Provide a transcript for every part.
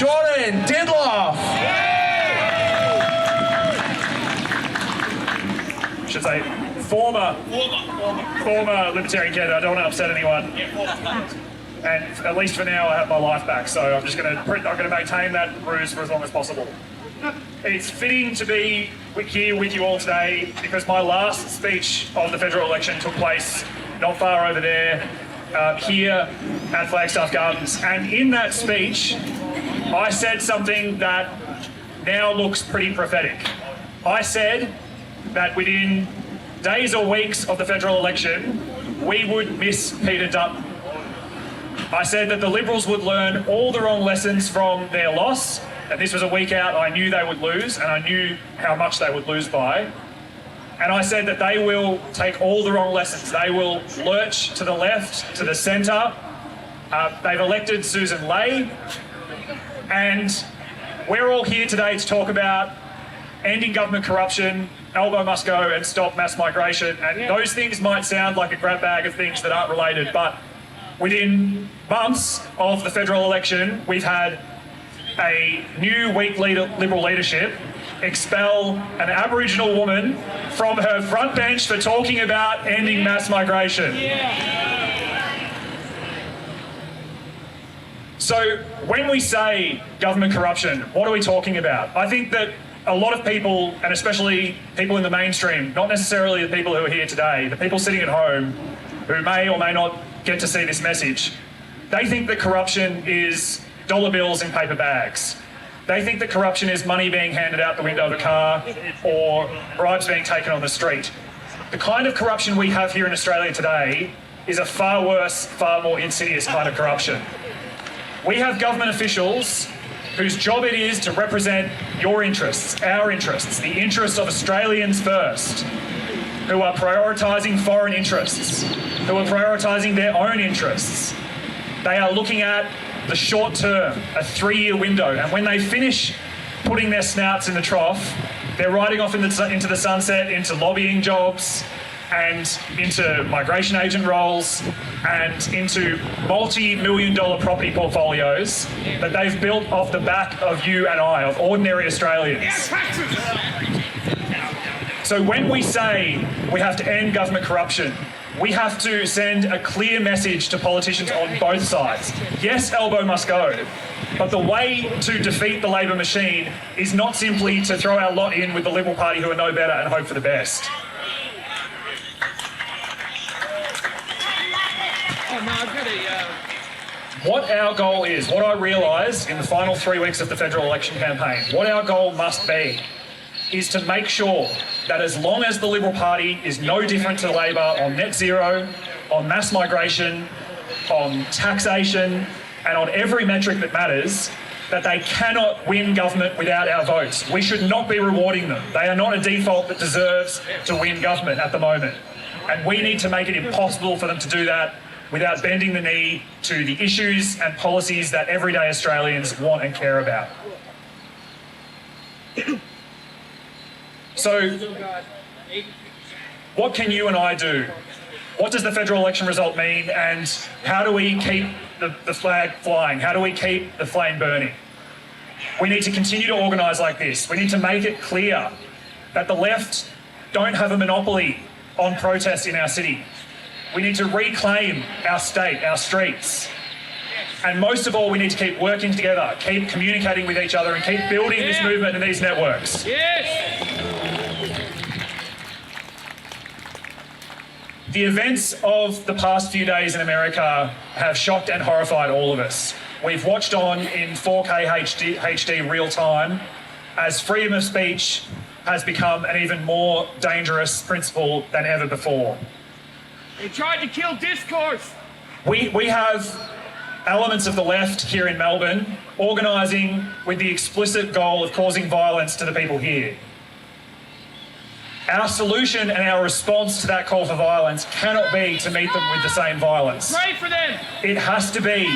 Jordan Didloff. Should say former Libertarian candidate. I don't want to upset anyone. And at least for now, I have my life back. So I'm going to maintain that ruse for as long as possible. It's fitting to be here with you all today because my last speech on the federal election took place not far over there, here at Flagstaff Gardens. And in that speech, I said something that now looks pretty prophetic. I said that within days or weeks of the federal election, we would miss Peter Dutton. I said that the Liberals would learn all the wrong lessons from their loss, and this was a week out I knew they would lose, and I knew how much they would lose by. And I said that they will take all the wrong lessons. They will lurch to the left, to the centre. They've elected Susan Ley, and we're all here today to talk about ending government corruption, elbow must go, and stop mass migration. And those things might sound like a grab bag of things that aren't related, but within months of the federal election, we've had a new weak Liberal leadership expel an Aboriginal woman from her front bench for talking about ending mass migration. So when we say government corruption, what are we talking about? I think that a lot of people, and especially people in the mainstream, not necessarily the people who are here today, the people sitting at home who may or may not get to see this message, they think that corruption is dollar bills in paper bags. They think that corruption is money being handed out the window of a car or bribes being taken on the street. The kind of corruption we have here in Australia today is a far worse, far more insidious kind of corruption. We have government officials whose job it is to represent your interests, our interests, the interests of Australians first, who are prioritising foreign interests, who are prioritising their own interests. They are looking at the short term, a 3-year window, and when they finish putting their snouts in the trough, they're riding off into the sunset, into lobbying jobs, and into migration agent roles, and into multi-million-dollar property portfolios that they've built off the back of you and I, of ordinary Australians. So when we say we have to end government corruption, we have to send a clear message to politicians on both sides. Yes, elbow must go, but the way to defeat the Labor machine is not simply to throw our lot in with the Liberal Party who are no better and hope for the best. What our goal is, what I realise in the final 3 weeks of the federal election campaign, what our goal must be is to make sure that as long as the Liberal Party is no different to Labor on net zero, on mass migration, on taxation, and on every metric that matters, that they cannot win government without our votes. We should not be rewarding them. They are not a default that deserves to win government at the moment. And we need to make it impossible for them to do that without bending the knee to the issues and policies that everyday Australians want and care about. So, what can you and I do? What does the federal election result mean, and how do we keep the flag flying? How do we keep the flame burning? We need to continue to organise like this. We need to make it clear that the left don't have a monopoly on protest in our city. We need to reclaim our state, our streets. And most of all, we need to keep working together, keep communicating with each other, and keep building this movement and these networks. The events of the past few days in America have shocked and horrified all of us. We've watched on in 4K HD real time as freedom of speech has become an even more dangerous principle than ever before. They tried to kill discourse. We have elements of the left here in Melbourne organising with the explicit goal of causing violence to the people here. Our solution and our response to that call for violence cannot be to meet them with the same violence. Pray for them. It has to be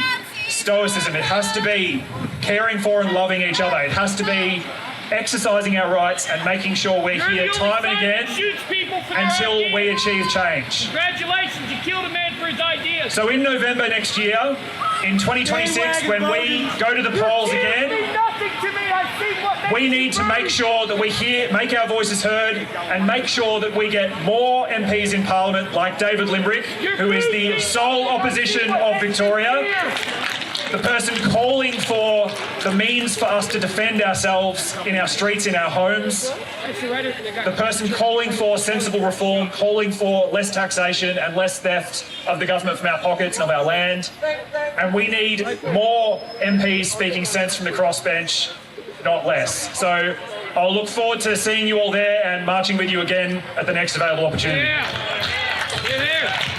stoicism. It has to be caring for and loving each other. It has to be exercising our rights and making sure we're here time and again until we achieve change. Congratulations, you killed a man for his ideas. So in November next year, in 2026, when we go to the polls again, We need to make sure that we make our voices heard, and make sure that we get more MPs in Parliament like David Limbrick, who is the sole opposition of Victoria, the person calling for the means for us to defend ourselves in our streets, in our homes, the person calling for sensible reform, calling for less taxation and less theft of the government from our pockets and of our land. And we need more MPs speaking sense from the crossbench, not less. So I'll look forward to seeing you all there and marching with you again at the next available opportunity. Yeah. You're there.